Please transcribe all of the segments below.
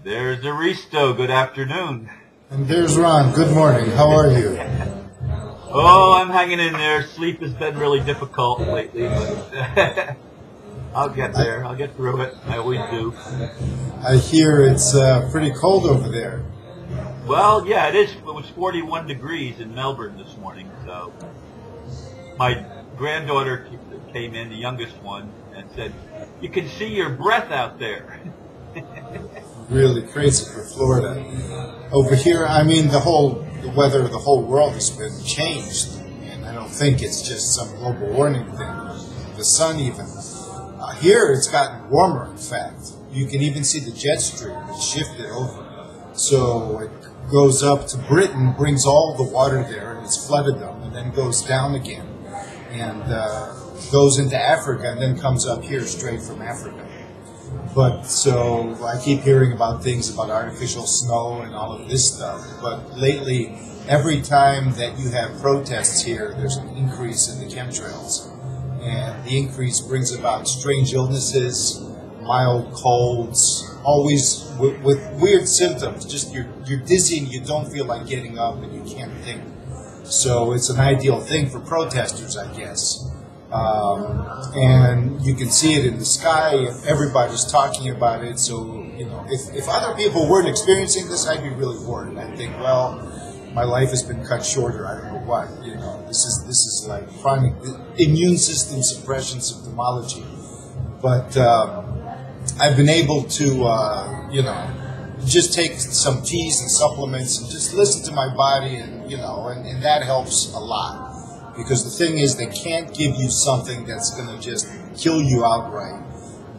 There's Aristo. Good afternoon. And there's Ron. Good morning. How are you? Oh, I'm hanging in there. Sleep has been really difficult lately, but I'll get there. I'll get through it. I always do. I hear it's pretty cold over there. Well, yeah, it is. It was 41 degrees in Melbourne this morning. So my granddaughter came in, the youngest one, and said, "You can see your breath out there." Really crazy for Florida. Over here, I mean, the weather of the whole world has been changed, and I don't think it's just some global warming thing. The sun even. Here, it's gotten warmer, in fact. You can even see the jet stream. It's shifted over. So it goes up to Britain, brings all the water there, and it's flooded them, and then goes down again, and goes into Africa, and then comes up here straight from Africa. But so I keep hearing about things about artificial snow and all of this stuff. But lately, every time that you have protests here, there's an increase in the chemtrails. And the increase brings about strange illnesses, mild colds, always with weird symptoms. Just you're dizzy and you don't feel like getting up and you can't think. So it's an ideal thing for protesters, I guess. And you can see it in the sky. Everybody's talking about it. So, you know, if other people weren't experiencing this, I'd be really worried. I'd think, well, my life has been cut shorter. I don't know what. You know, this is like chronic immune system suppression symptomology. But I've been able to, just take some teas and supplements and just listen to my body, and and that helps a lot. Because the thing is, they can't give you something that's going to just kill you outright,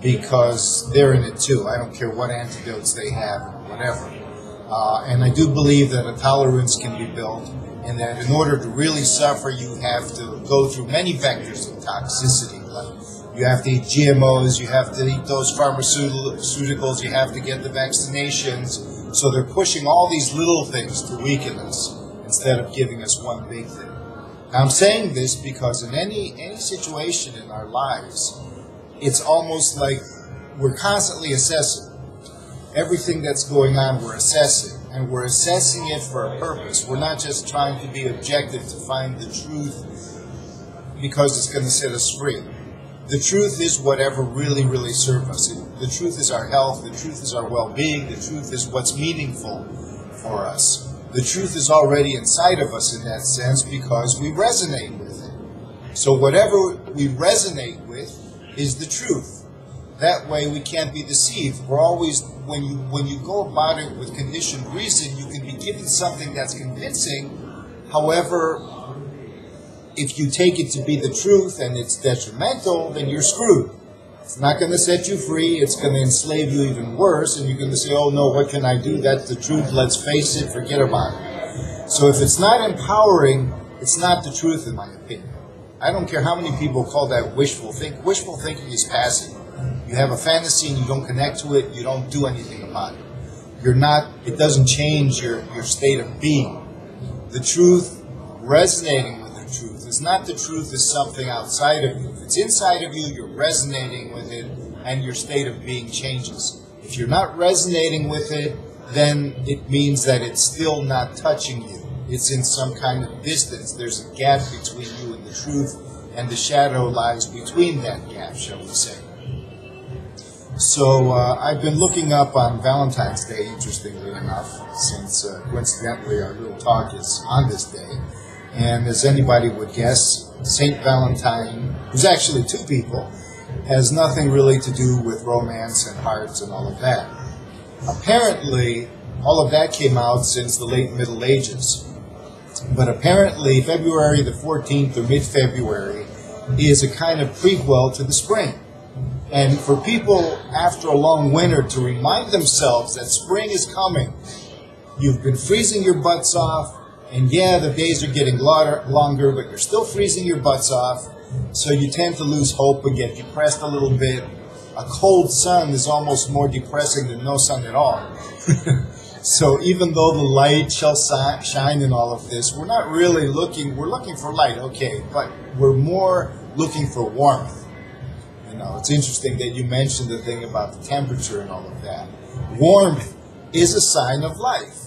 because they're in it too. I don't care what antidotes they have or whatever. And I do believe that a tolerance can be built, and that in order to really suffer, you have to go through many vectors of toxicity. Like you have to eat GMOs, you have to eat those pharmaceuticals, you have to get the vaccinations. So they're pushing all these little things to weaken us instead of giving us one big thing. I'm saying this because in any situation in our lives, it's almost like we're constantly assessing. Everything that's going on, we're assessing. And we're assessing it for a purpose. We're not just trying to be objective to find the truth because it's going to set us free. The truth is whatever really, really serves us. The truth is our health. The truth is our well-being. The truth is what's meaningful for us. The truth is already inside of us in that sense because we resonate with it. So whatever we resonate with is the truth. That way we can't be deceived. We're always, when you go about it with conditioned reason, you can be given something that's convincing. However, if you take it to be the truth and it's detrimental, then you're screwed. It's not going to set you free. It's going to enslave you even worse. And you're going to say, oh, no, what can I do? That's the truth. Let's face it. Forget about it. So if it's not empowering, it's not the truth, in my opinion. I don't care how many people call that wishful thinking. Wishful thinking is passive. You have a fantasy and you don't connect to it. You don't do anything about it. It doesn't change your state of being. The truth, resonating with the truth, is not the truth is something outside of you. If it's inside of you, you're resonating with it, and your state of being changes. If you're not resonating with it, then it means that it's still not touching you. It's in some kind of distance. There's a gap between you and the truth, and the shadow lies between that gap, shall we say. So I've been looking up on Valentine's Day, interestingly enough, since coincidentally our little talk is on this day. And as anybody would guess, Saint Valentine, who's actually two people, has nothing really to do with romance and hearts and all of that. Apparently, all of that came out since the late Middle Ages. But apparently, February the 14th or mid-February is a kind of prequel to the spring. And for people after a long winter to remind themselves that spring is coming, you've been freezing your butts off, and yeah, the days are getting longer, but you're still freezing your butts off, so you tend to lose hope and get depressed a little bit. A cold sun is almost more depressing than no sun at all. So even though the light shall shine in all of this, we're not really we're looking for light, okay, but we're more looking for warmth. You know, it's interesting that you mentioned the thing about the temperature and all of that. Warmth is a sign of life.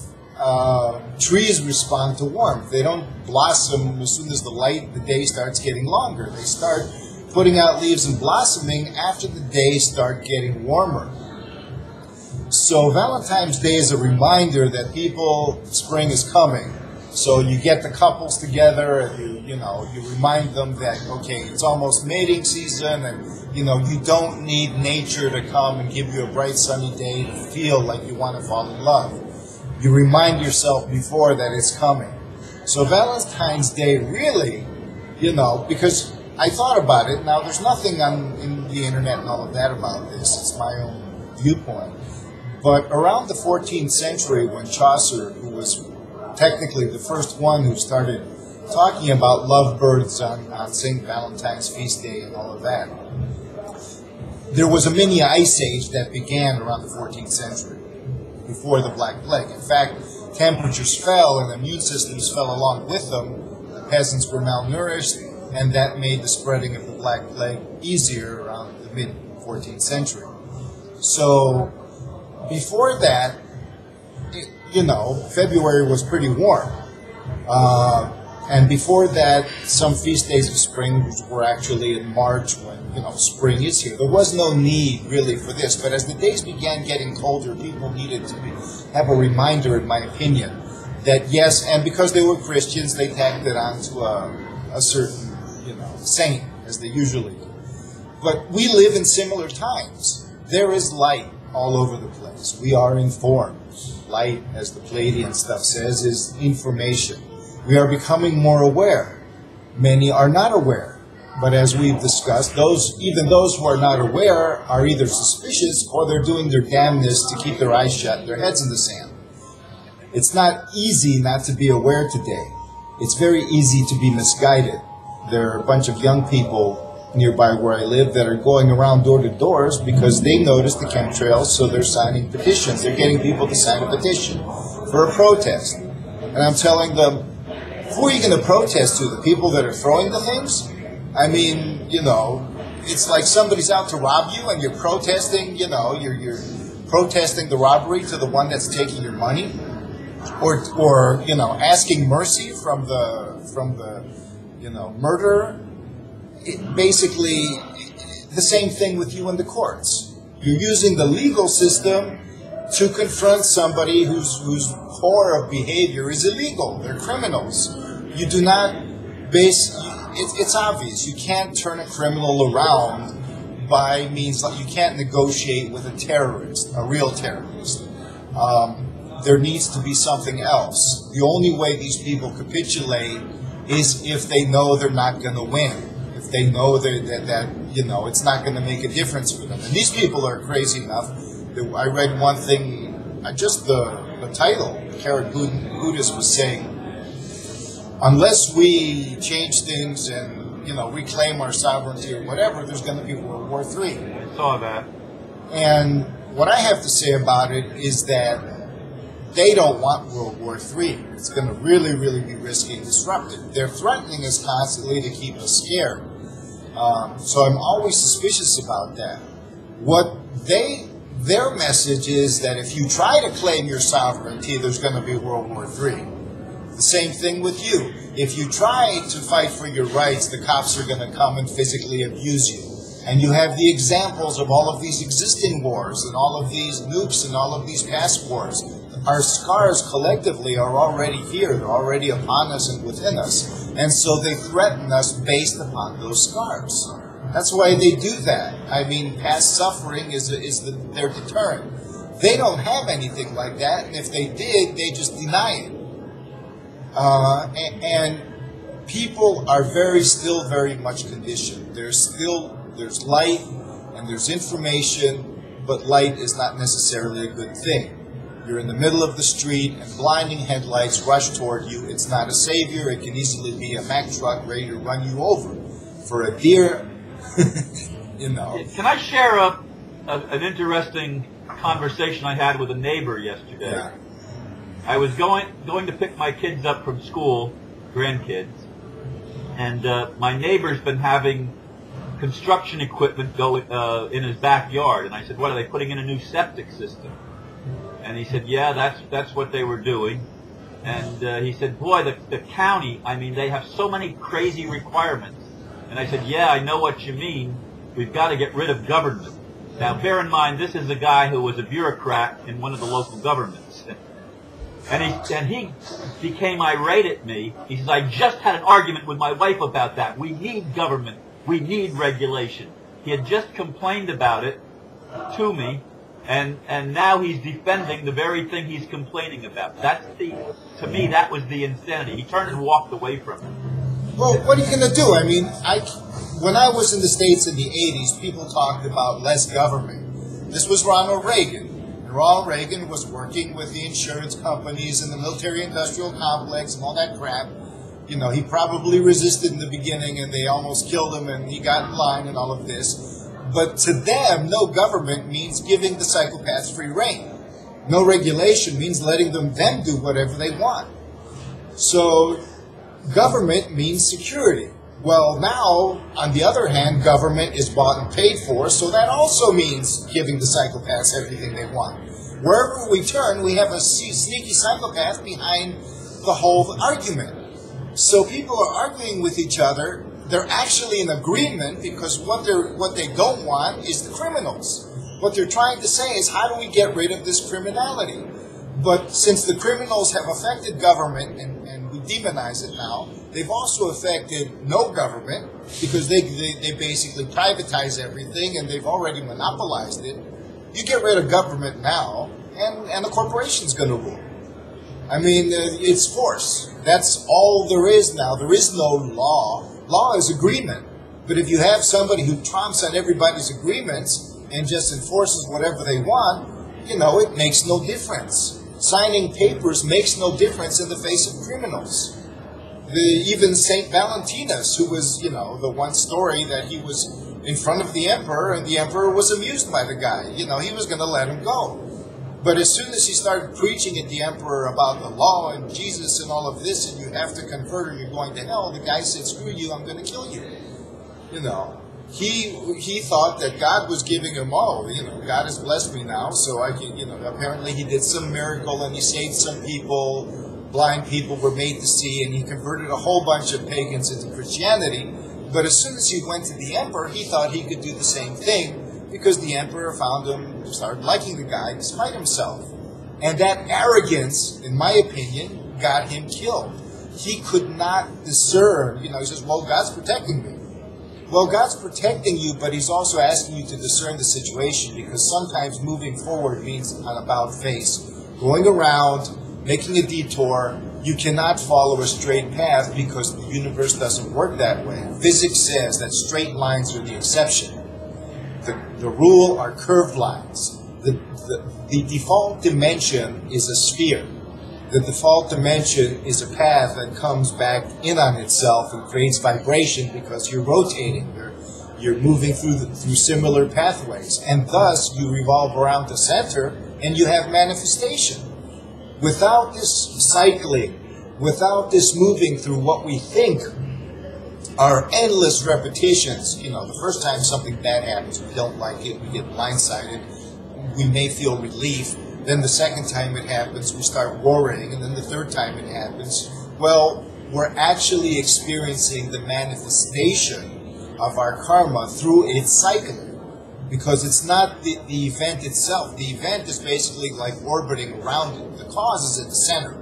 Trees respond to warmth. They don't blossom as soon as the day starts getting longer. They start putting out leaves and blossoming after the days start getting warmer. So Valentine's Day is a reminder that spring is coming. So you get the couples together and you remind them that, okay, it's almost mating season, and you don't need nature to come and give you a bright sunny day to feel like you want to fall in love. You remind yourself before that it's coming. So Valentine's Day really, because I thought about it. Now, there's nothing in the internet and all of that about this. It's my own viewpoint. But around the 14th century, when Chaucer, who was technically the first one who started talking about lovebirds on St. Valentine's feast day and all of that, there was a mini ice age that began around the 14th century, before the Black Plague. In fact, temperatures fell and immune systems fell along with them. The peasants were malnourished, and that made the spreading of the Black Plague easier around the mid-14th century. So before that, February was pretty warm. And before that, some feast days of spring were actually in March when, spring is here. There was no need really for this, but as the days began getting colder, people needed to have a reminder, in my opinion, that yes, and because they were Christians, they tagged it on to a certain, saint, as they usually do. But we live in similar times. There is light all over the place. We are informed. Light, as the Palladian stuff says, is information. We are becoming more aware. Many are not aware. But as we've discussed, even those who are not aware are either suspicious or they're doing their damnness to keep their eyes shut, their heads in the sand. It's not easy not to be aware today. It's very easy to be misguided. There are a bunch of young people nearby where I live that are going around door to doors because they noticed the chemtrails, so they're signing petitions. They're getting people to sign a petition for a protest. And I'm telling them, who are you going to protest to? The people that are throwing the things? I mean, it's like somebody's out to rob you and you're protesting, you're protesting the robbery to the one that's taking your money, or asking mercy from the murderer. Basically, the same thing with you in the courts. You're using the legal system to confront somebody whose core of behavior is illegal. They're criminals. You do not it's obvious. You can't turn a criminal around by means like you can't negotiate with a terrorist, a real terrorist. There needs to be something else. The only way these people capitulate is if they know they're not going to win. If they know that it's not going to make a difference for them. And these people are crazy enough. I read one thing, just the title, Carrot Buddhist was saying, unless we change things and, reclaim our sovereignty or whatever, there's going to be World War III. I saw that. And what I have to say about it is that they don't want World War III. It's going to really, really be risky and disruptive. They're threatening us constantly to keep us scared. So I'm always suspicious about that. Their message is that if you try to claim your sovereignty, there's going to be World War III. The same thing with you. If you try to fight for your rights, the cops are going to come and physically abuse you. And you have the examples of all of these existing wars and all of these nukes and all of these past wars. Our scars collectively are already here. They're already upon us and within us. And so they threaten us based upon those scars. That's why they do that. I mean, past suffering is their deterrent. They don't have anything like that, and if they did, they just deny it. And people are still very much conditioned. There's light and there's information, but light is not necessarily a good thing. You're in the middle of the street and blinding headlights rush toward you. It's not a savior. It can easily be a Mack truck ready to run you over. For a deer, Can I share an interesting conversation I had with a neighbor yesterday? Yeah. I was going to pick my kids up from school, grandkids, and my neighbor's been having construction equipment go in his backyard, and I said, "What are they putting in a new septic system?" And he said, yeah, that's what they were doing. And he said, boy, the county, I mean, they have so many crazy requirements. And I said, yeah, I know what you mean. We've got to get rid of government. Now, bear in mind, this is a guy who was a bureaucrat in one of the local governments. And he became irate at me. He says, I just had an argument with my wife about that. We need government. We need regulation. He had just complained about it to me, and now he's defending the very thing he's complaining about. To me, that was the insanity. He turned and walked away from it. Well, what are you going to do? I mean, when I was in the States in the 80s, people talked about less government. This was Ronald Reagan. And Ronald Reagan was working with the insurance companies and the military-industrial complex and all that crap. You know, he probably resisted in the beginning, and they almost killed him, and he got in line and all of this. But to them, no government means giving the psychopaths free rein. No regulation means letting them do whatever they want. So government means security. Well, now, on the other hand, government is bought and paid for, so that also means giving the psychopaths everything they want. Wherever we turn, we have a sneaky psychopath behind the whole argument. So people are arguing with each other. They're actually in agreement because what they don't want is the criminals. What they're trying to say is, how do we get rid of this criminality? But since the criminals have affected government, and we demonize it now, they've also affected no government because they basically privatize everything and they've already monopolized it. You get rid of government now, and the corporation's going to rule. I mean, it's force. That's all there is now. There is no law. Law is agreement. But if you have somebody who trumps on everybody's agreements and just enforces whatever they want, you know, it makes no difference. Signing papers makes no difference in the face of criminals. Even St. Valentino'S, who was, you know, the one story that he was in front of the emperor, and the emperor was amused by the guy. You know, he was going to let him go. But as soon as he started preaching at the emperor about the law and Jesus and all of this, and you have to convert or you're going to hell, the guy said, screw you, I'm going to kill you. You know, he thought that God was giving him, oh, you know, God has blessed me now, so I can, you know, apparently he did some miracle and he saved some people, blind people were made to see, and he converted a whole bunch of pagans into Christianity. But as soon as he went to the emperor, he thought he could do the same thing, because the emperor started liking the guy despite himself. And that arrogance, in my opinion, got him killed. He could not discern, you know, he says, well, God's protecting me. Well, God's protecting you, but he's also asking you to discern the situation, because sometimes moving forward means an about face. Going around, making a detour, you cannot follow a straight path because the universe doesn't work that way. Physics says that straight lines are the exception. The rule are curved lines. The default dimension is a sphere. The default dimension is a path that comes back in on itself and creates vibration because you're rotating. You're moving through similar pathways. And thus, you revolve around the center and you have manifestation. Without this cycling, without this moving through what we think are endless repetitions. You know, the first time something bad happens, we don't like it, we get blindsided, we may feel relief. Then the second time it happens, we start worrying, and then the third time it happens. Well, we're actually experiencing the manifestation of our karma through its cycling, because it's not the event itself. The event is basically like orbiting around it. The cause is at the center,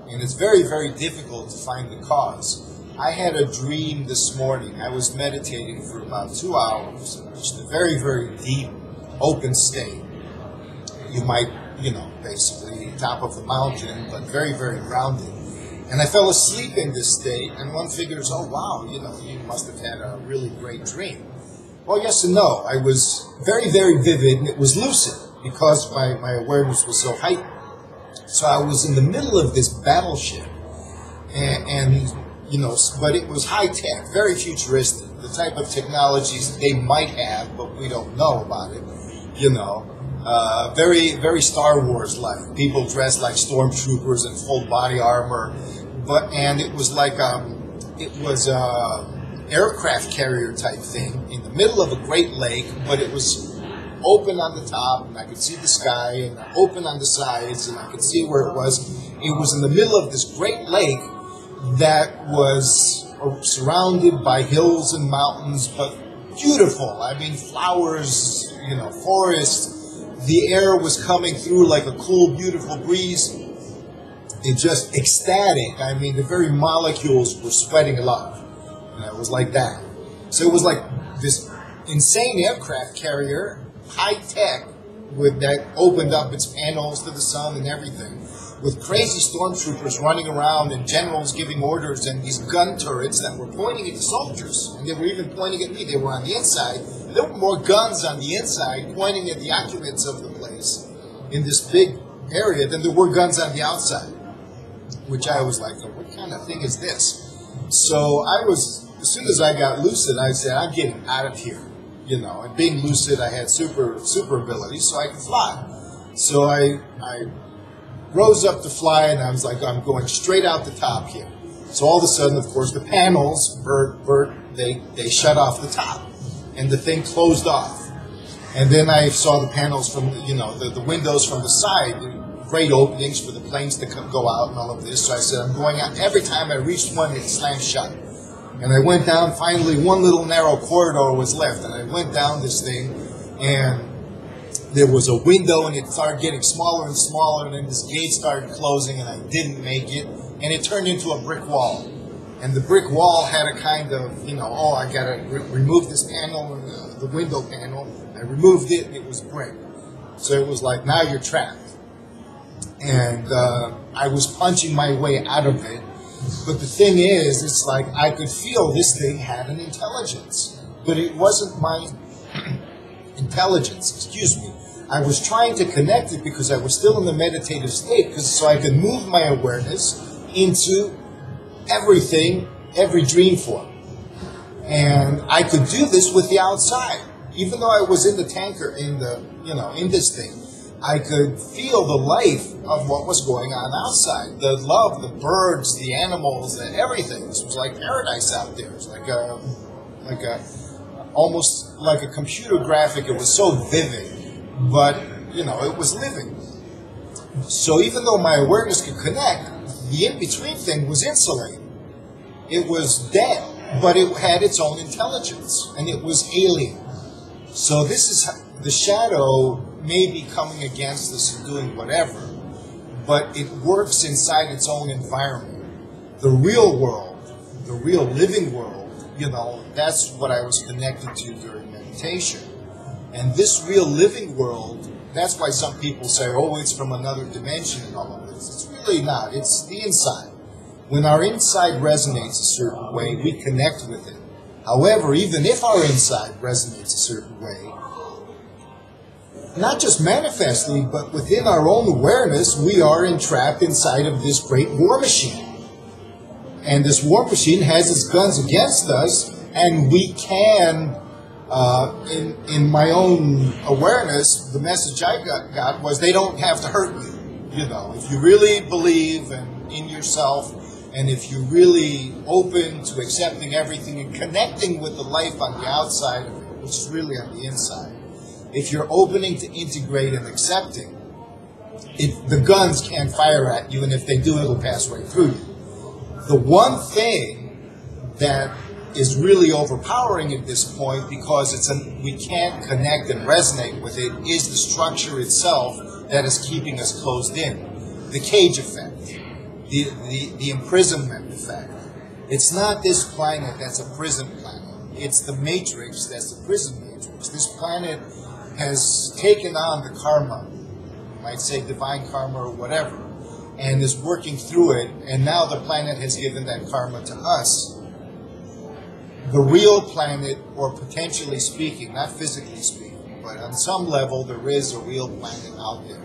and it's very, very difficult to find the cause. I had a dream this morning. I was meditating for about 2 hours, just a very, very deep, open state. You might, you know, basically top of the mountain, but very, very grounded. And I fell asleep in this state, and one figures, oh, wow, you know, you must have had a really great dream. Well, yes and no. I was very, very vivid, and it was lucid, because my awareness was so heightened. So I was in the middle of this battleship, and you know, but it was high-tech, very futuristic, the type of technologies they might have, but we don't know about it, you know. Very, very Star Wars-like. People dressed like stormtroopers in full body armor, and it was like aircraft carrier type thing in the middle of a great lake, but it was open on the top, and I could see the sky, and open on the sides, and I could see where it was. It was in the middle of this great lake that was surrounded by hills and mountains, but beautiful. I mean, flowers, you know, forests. The air was coming through like a cool, beautiful breeze. It just ecstatic. I mean, the very molecules were sweating love. And it was like that. So it was like this insane aircraft carrier, high tech, with that opened up its panels to the sun and everything, with crazy stormtroopers running around and generals giving orders and these gun turrets that were pointing at the soldiers. And they were even pointing at me. They were on the inside. There were more guns on the inside pointing at the occupants of the place in this big area than there were guns on the outside, which I was like, what kind of thing is this? So as soon as I got lucid, I said, I'm getting out of here. You know, and being lucid, I had super abilities, so I could fly. So I rose up to fly, and I was like, I'm going straight out the top here. So all of a sudden, of course, the panels, they shut off the top, and the thing closed off. And then I saw the panels from, you know, the windows from the side, great openings for the planes to go out and all of this. So I said, I'm going out. Every time I reached one, it slammed shut. And I went down, finally, one little narrow corridor was left, and I went down this thing, and there was a window, and it started getting smaller and smaller, and then this gate started closing, and I didn't make it, and it turned into a brick wall. And the brick wall had a kind of, you know, oh, I got to remove this panel, the window panel. I removed it, and it was brick. So it was like, now you're trapped. And I was punching my way out of it. But the thing is, it's like I could feel this thing had an intelligence. But it wasn't my intelligence, excuse me. I was trying to connect it because I was still in the meditative state, so I could move my awareness into everything, every dream form. And I could do this with the outside. Even though I was in the tanker, in this thing, I could feel the life of what was going on outside. The love, the birds, the animals, everything. This was like paradise out there. It was almost like a computer graphic. It was so vivid, but, you know, it was living. So even though my awareness could connect, the in-between thing was insulated. It was dead, but it had its own intelligence, and it was alien. So this is the shadow may be coming against us and doing whatever, but it works inside its own environment. The real world, the real living world, you know, that's what I was connected to during meditation. And this real living world, that's why some people say, oh, it's from another dimension and all of this. It's really not. It's the inside. When our inside resonates a certain way, we connect with it. However, even if our inside resonates a certain way, not just manifestly, but within our own awareness, we are entrapped inside of this great war machine. And this war machine has its guns against us, and we can, in my own awareness, the message I got was they don't have to hurt you. You know, if you really believe in yourself, and if you're really open to accepting everything and connecting with the life on the outside of it, which is really on the inside, if you're opening to integrate and accepting, the guns can't fire at you, and if they do, it'll pass right through you. The one thing that is really overpowering at this point, because we can't connect and resonate with it, is the structure itself that is keeping us closed in. The cage effect, the imprisonment effect. It's not this planet that's a prison planet. It's the matrix that's the prison matrix. This planet has taken on the karma, you might say divine karma or whatever, and is working through it, and now the planet has given that karma to us. The real planet, or potentially speaking, not physically speaking, but on some level there is a real planet out there.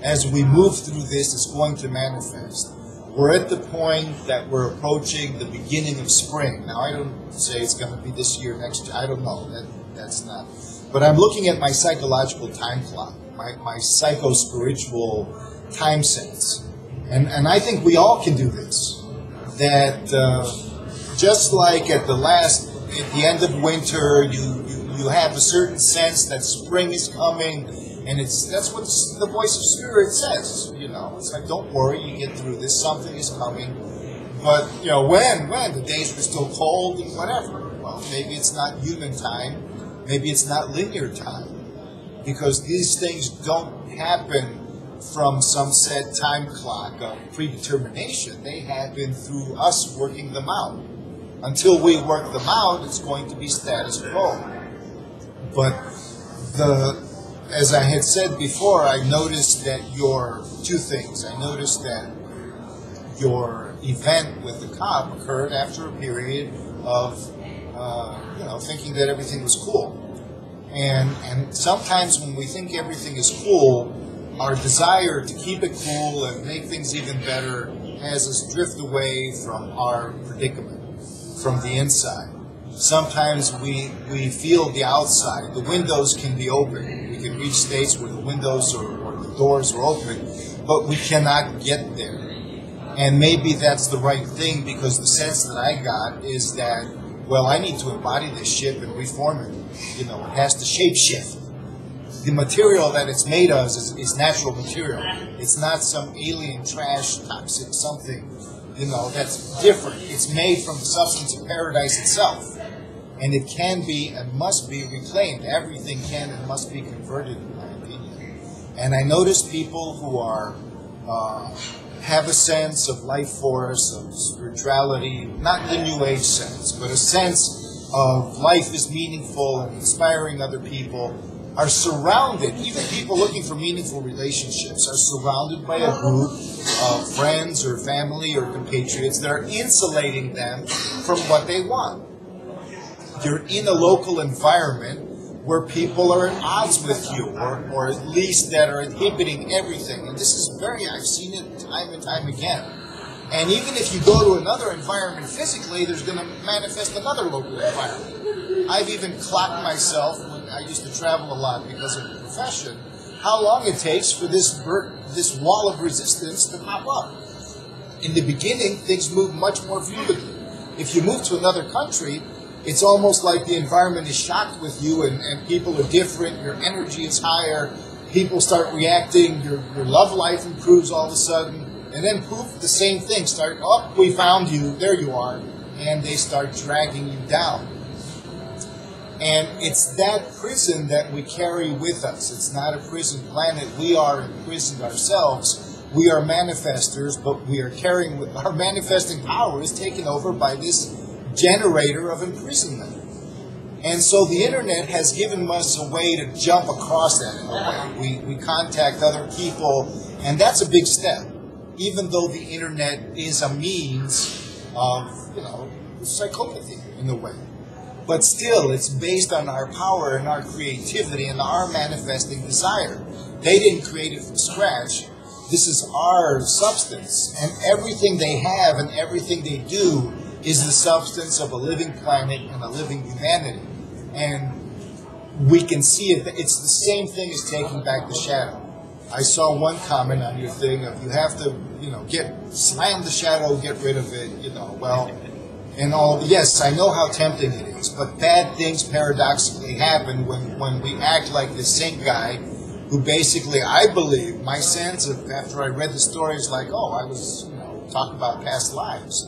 As we move through this, it's going to manifest. We're at the point that we're approaching the beginning of spring. Now, I don't say it's going to be this year, next year. I don't know. That's not. But I'm looking at my psychological time clock, my psycho-spiritual time sense. And I think we all can do this. That just like at the end of winter, you you have a certain sense that spring is coming, and that's what the voice of spirit says. You know, it's like, don't worry, you get through this. Something is coming. But you know, when the days were still cold and whatever. Well, maybe it's not human time. Maybe it's not linear time, because these things don't happen from some set time clock of predetermination. They happen through us working them out. Until we work them out, it's going to be status quo. But as I had said before, I noticed that two things. I noticed that your event with the cop occurred after a period of thinking that everything was cool. And sometimes when we think everything is cool, our desire to keep it cool and make things even better has us drift away from our predicament, from the inside. Sometimes we feel the outside. The windows can be open. We can reach states where the windows or the doors are open, but we cannot get there. And maybe that's the right thing, because the sense that I got is that, well, I need to embody this ship and reform it. You know, it has to shape shift. The material that it's made of is natural material. It's not some alien trash, toxic something, that's different. It's made from the substance of paradise itself. And it can be and must be reclaimed. Everything can and must be converted, in my opinion. And I notice people who have a sense of life force, of spirituality, not the New Age sense, but a sense of life is meaningful and inspiring other people, are surrounded, even people looking for meaningful relationships, are surrounded by a group of friends or family or compatriots that are insulating them from what they want. You're in a local environment where people are at odds with you, or at least that are inhibiting everything. And this is I've seen it time and time again. And even if you go to another environment physically, there's going to manifest another local environment. I've even clocked myself, when I used to travel a lot because of the profession, how long it takes for this wall of resistance to pop up. In the beginning, things move much more fluidly. If you move to another country, it's almost like the environment is shocked with you, and people are different, your energy is higher, people start reacting, your love life improves all of a sudden, and then poof, the same thing. We found you, there you are, and they start dragging you down. And it's that prison that we carry with us. It's not a prison planet. We are imprisoned ourselves. We are manifestors, but we are our manifesting power is taken over by this generator of imprisonment. And so the internet has given us a way to jump across that in a way. We contact other people, and that's a big step. Even though the internet is a means of, psychopathy in a way. But still, it's based on our power and our creativity and our manifesting desire. They didn't create it from scratch. This is our substance. And everything they have and everything they do is the substance of a living planet and a living humanity. And we can see it. It's the same thing as taking back the shadow. I saw one comment on your thing of you have to, slam the shadow, get rid of it, and all. Yes, I know how tempting it is, but bad things paradoxically happen when we act like this saint guy who basically, I believe, my sense of, after I read the stories, like, I was, talking about past lives,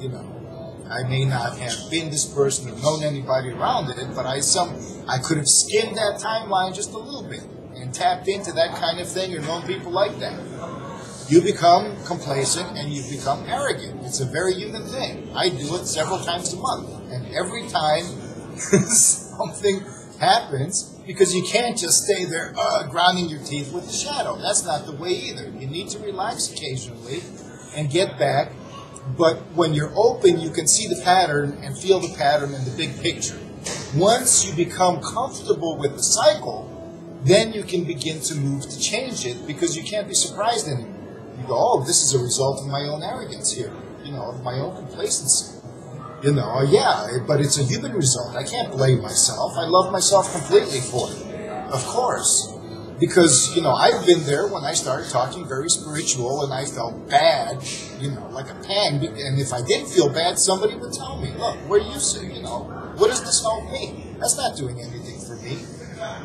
I may not have been this person or known anybody around it, but I could have skimmed that timeline just a little bit and tapped into that kind of thing or known people like that. You become complacent and you become arrogant. It's a very human thing. I do it several times a month. And every time something happens, because you can't just stay there grinding your teeth with the shadow. That's not the way either. You need to relax occasionally and get back. But when you're open, you can see the pattern and feel the pattern in the big picture. Once you become comfortable with the cycle, then you can begin to move to change it, because you can't be surprised anymore. You go, this is a result of my own arrogance here, of my own complacency. But it's a human result. I can't blame myself. I love myself completely for it. Of course. Because, I've been there when I started talking very spiritual and I felt bad, like a pang. And if I didn't feel bad, somebody would tell me, look, where are you sitting, what does this help me? That's not doing anything for me.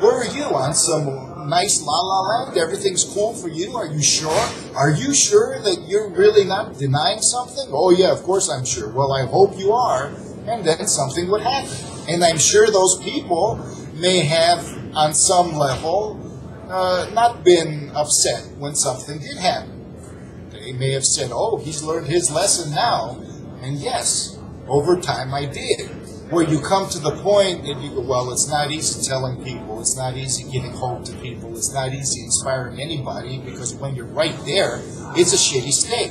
Where are you, on some nice la-la land? Everything's cool for you? Are you sure? Are you sure that you're really not denying something? Oh, yeah, of course I'm sure. Well, I hope you are. And then something would happen. And I'm sure those people may have, on some level, not been upset when something did happen. They may have said, oh, he's learned his lesson now. And yes, over time I did. Where you come to the point that you go, well, it's not easy telling people, it's not easy giving hope to people, it's not easy inspiring anybody, because when you're right there, it's a shitty state.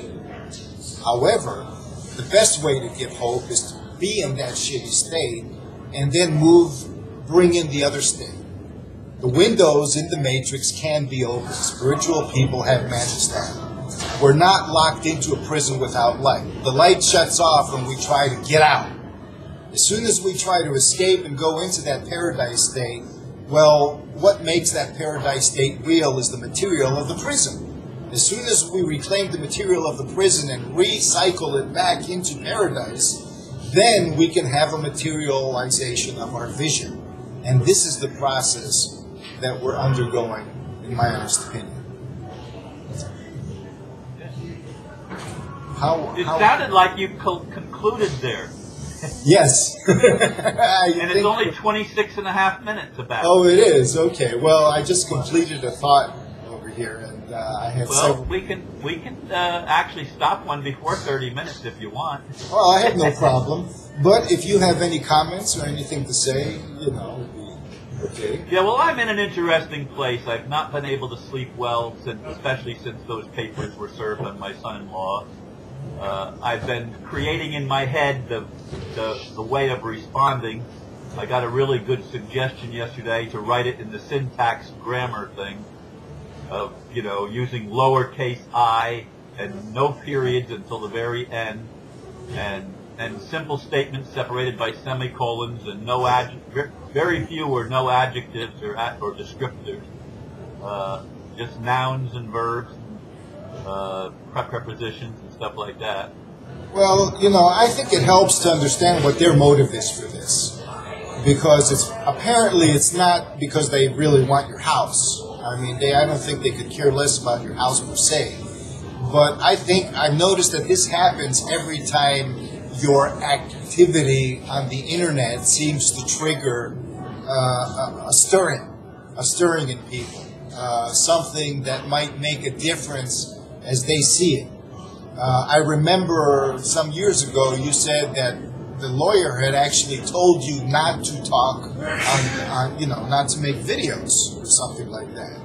However, the best way to give hope is to be in that shitty state and then bring in the other state. The windows in the matrix can be open. Spiritual people have managed that. We're not locked into a prison without light. The light shuts off when we try to get out. As soon as we try to escape and go into that paradise state, well, what makes that paradise state real is the material of the prison. As soon as we reclaim the material of the prison and recycle it back into paradise, then we can have a materialization of our vision. And this is the process that we're undergoing, in my honest opinion. It sounded like you concluded there. Yes. And it's only 26 and a half minutes about it. Oh, it is? Okay. Well, I just completed a thought over here, and I had several... we can actually stop one before 30 minutes if you want. Well, I have no problem. But if you have any comments or anything to say, okay. Yeah, well, I'm in an interesting place. I've not been able to sleep well, especially since those papers were served on my son-in-law. I've been creating in my head the way of responding. I got a really good suggestion yesterday to write it in the syntax grammar thing of, using lowercase I and no periods until the very end, and simple statements separated by semicolons and no very few or no adjectives or descriptors, just nouns and verbs, prepositions and stuff like that. Well, I think it helps to understand what their motive is for this, because it's not because they really want your house. I mean, I don't think they could care less about your house per se. But I've noticed that this happens every time your activity on the internet seems to trigger a stirring in people, something that might make a difference as they see it. I remember some years ago you said that the lawyer had actually told you not to talk not to make videos or something like that.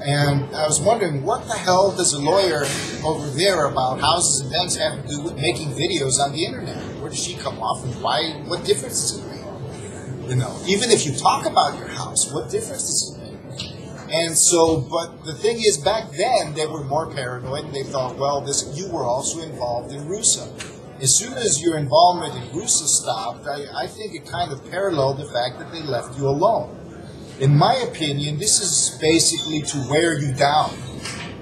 And I was wondering, what the hell does a lawyer over there about houses and banks have to do with making videos on the internet? Where does she come off, and why? What difference does it make? Even if you talk about your house, what difference does it make? And so, but the thing is, back then they were more paranoid, and they thought, well, you were also involved in RUSA. As soon as your involvement in RUSA stopped, I think it kind of paralleled the fact that they left you alone. In my opinion, this is basically to wear you down.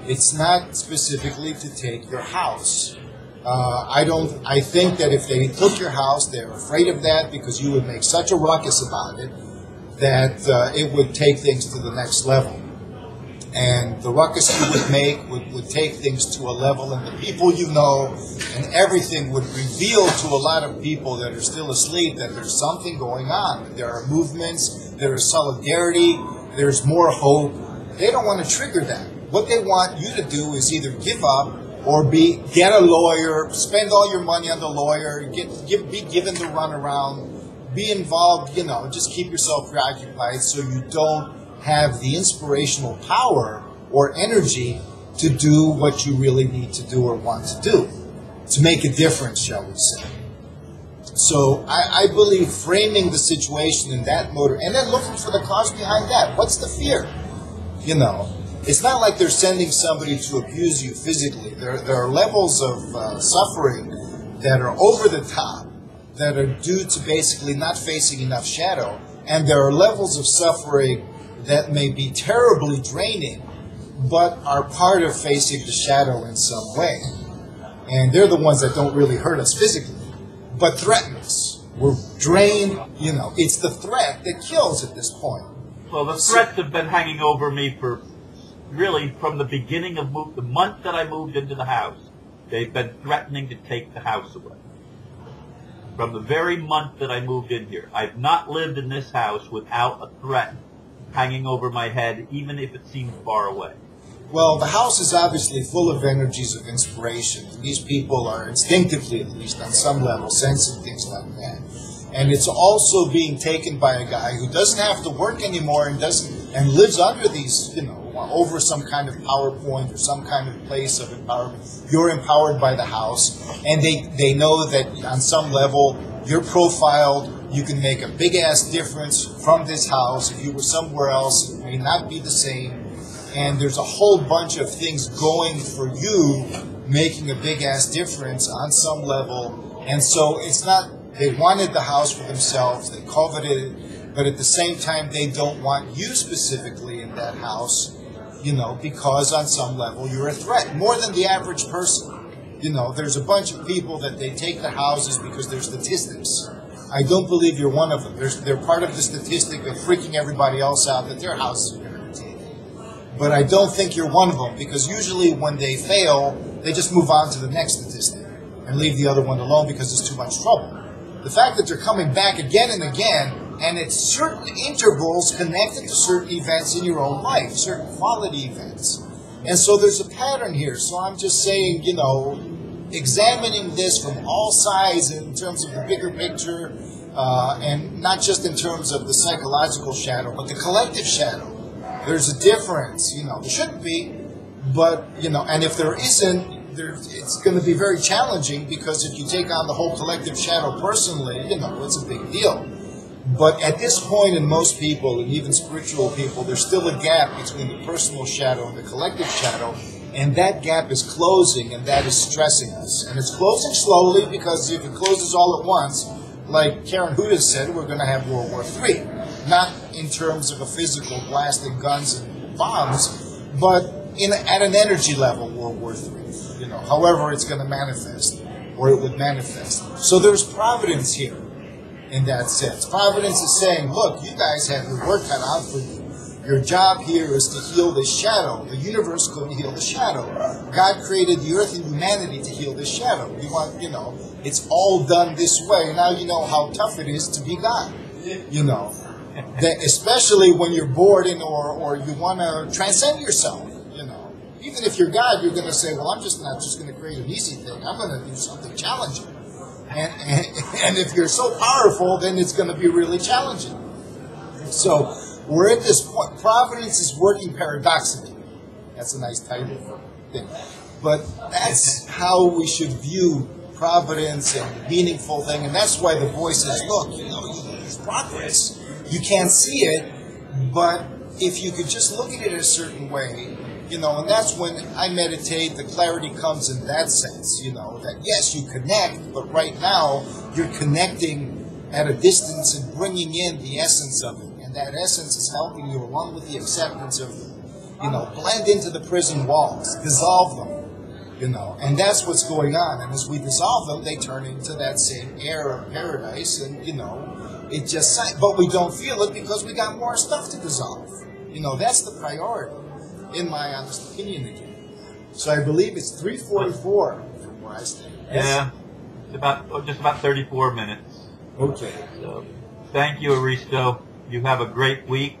It's not specifically to take your house. I think that if they took your house, they're afraid of that because you would make such a ruckus about it that it would take things to the next level. And the ruckus you would make would take things to a level, and the people you know and everything would reveal to a lot of people that are still asleep that there's something going on. That there are movements, there is solidarity, there's more hope. They don't want to trigger that. What they want you to do is either give up or get a lawyer, spend all your money on the lawyer, be given the runaround, be involved, just keep yourself preoccupied so you don't have the inspirational power or energy to do what you really need to do or want to do, to make a difference, shall we say. So I believe framing the situation in that mode, and then looking for the cause behind that. What's the fear? It's not like they're sending somebody to abuse you physically. There are levels of suffering that are over the top, that are due to basically not facing enough shadow, and there are levels of suffering that may be terribly draining, but are part of facing the shadow in some way. And they're the ones that don't really hurt us physically, but threaten us. We're drained, it's the threat that kills at this point. Well, the threats have been hanging over me for really from the beginning of the month that I moved into the house. They've been threatening to take the house away. From the very month that I moved in here, I've not lived in this house without a threat hanging over my head, even if it seemed far away. Well, the house is obviously full of energies of inspiration. These people are instinctively, at least on some level, sensing things like that. And it's also being taken by a guy who doesn't have to work anymore and lives under these, over some kind of PowerPoint or some kind of place of empowerment. You're empowered by the house, and they know that on some level you're profiled. You can make a big-ass difference from this house. If you were somewhere else, it may not be the same. And there's a whole bunch of things going for you, making a big-ass difference on some level. And so it's not, they wanted the house for themselves, they coveted it, but at the same time, they don't want you specifically in that house, because on some level you're a threat, more than the average person. There's a bunch of people that they take the houses because they're statistics. I don't believe you're one of them. They're part of the statistic of freaking everybody else out that their houses are going to be taken. But I don't think you're one of them, because usually when they fail, they just move on to the next statistic and leave the other one alone because there's too much trouble. The fact that they're coming back again and again, and at certain intervals connected to certain events in your own life, certain quality events. And so there's a pattern here. So I'm just saying, examining this from all sides in terms of the bigger picture, and not just in terms of the psychological shadow, but the collective shadow. There's a difference, there shouldn't be, but, and if there isn't, it's going to be very challenging, because if you take on the whole collective shadow personally, it's a big deal. But at this point in most people, and even spiritual people, there's still a gap between the personal shadow and the collective shadow, and that gap is closing, and that is stressing us. And it's closing slowly, because if it closes all at once, like Karen Huda said, we're going to have World War III. Not in terms of a physical blasting guns and bombs, but at an energy level, World War III. However it's going to manifest, or it would manifest. So there's providence here, in that sense. Providence is saying, look, you guys have your work cut out for you. Your job here is to heal this shadow. The universe couldn't heal the shadow. God created the earth and humanity to heal this shadow. We want, it's all done this way. Now you know how tough it is to be God. That especially when you're bored or you want to transcend yourself. Even if you're God, you're going to say, well, I'm just not just going to create an easy thing. I'm going to do something challenging. And if you're so powerful, then it's going to be really challenging. So we're at this point. Providence is working paradoxically. That's a nice title for a thing. But that's how we should view providence and the meaningful thing. And that's why the voice says, look, there's progress. You can't see it, but if you could just look at it a certain way, and that's when I meditate, the clarity comes in that sense, that yes, you connect, but right now you're connecting at a distance and bringing in the essence of it. And that essence is helping you, along with the acceptance of, blend into the prison walls, dissolve them, and that's what's going on. And as we dissolve them, they turn into that same air of paradise, and, it just, but we don't feel it because we got more stuff to dissolve. That's the priority, in my honest opinion again. So I believe it's 3:44 from where I stand. Yeah, it's just about 34 minutes. Okay. So, thank you, Aristo. You have a great week.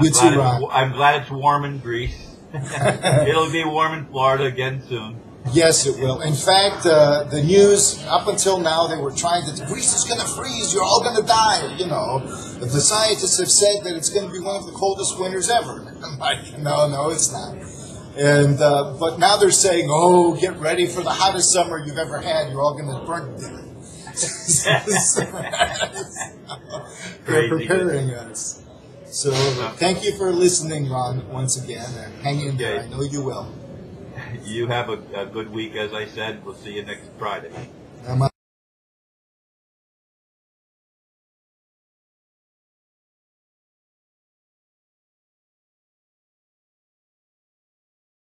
You too, Ron. I'm glad it's warm in Greece. It'll be warm in Florida again soon. Yes, it will. In fact, the news, up until now, they were trying to, Greece is going to freeze, you're all going to die, The scientists have said that it's going to be one of the coldest winters ever. I'm like, no, it's not. And but now they're saying, get ready for the hottest summer you've ever had, you're all going to burn to death. They're preparing us. So thank you for listening, Ron, once again, and hang in there. I know you will. You have a good week, as I said. We'll see you next Friday.